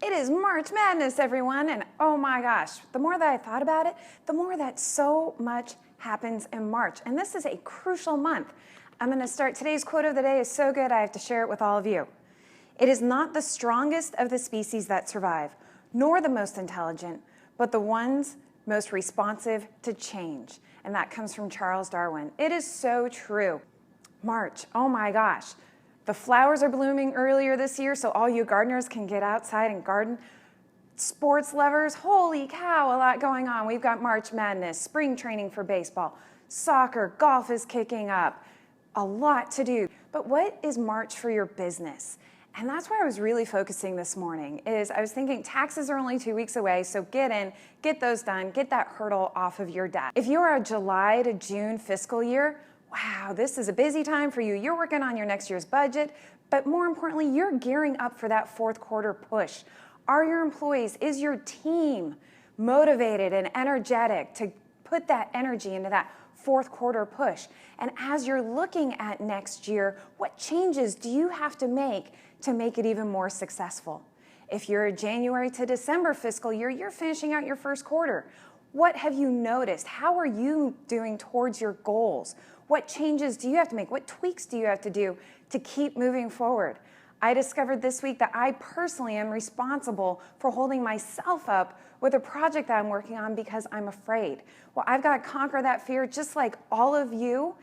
It is March Madness, everyone, and oh my gosh, the more that I thought about it, the more that so much happens in March, and this is a crucial month. I'm going to start. Today's quote of the day is so good I have to share it with all of you. It is not the strongest of the species that survive, nor the most intelligent, but the ones most responsive to change. And that comes from Charles Darwin. It is so true. March, oh my gosh. The flowers are blooming earlier this year, so all you gardeners can get outside and garden. Sports lovers, holy cow, a lot going on. We've got March Madness, spring training for baseball, soccer, golf is kicking up. A lot to do. But what is March for your business? And that's where I was really focusing this morning, is I was thinking taxes are only 2 weeks away, so get in, get those done, get that hurdle off of your debt. If you are a July to June fiscal year, wow, this is a busy time for you. You're working on your next year's budget, but more importantly, you're gearing up for that fourth quarter push. Are your employees, is your team motivated and energetic to put that energy into that fourth quarter push? And as you're looking at next year, what changes do you have to make it even more successful? If you're a January to December fiscal year, you're finishing out your first quarter. What have you noticed? How are you doing towards your goals? What changes do you have to make? What tweaks do you have to do to keep moving forward? I discovered this week that I personally am responsible for holding myself up with a project that I'm working on because I'm afraid. Well, I've got to conquer that fear just like all of you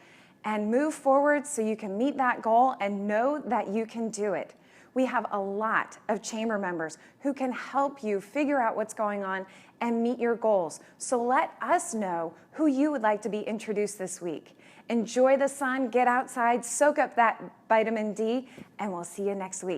and move forward so you can meet that goal and know that you can do it. We have a lot of chamber members who can help you figure out what's going on and meet your goals. So let us know who you would like to be introduced this week. Enjoy the sun, get outside, soak up that vitamin D, and we'll see you next week.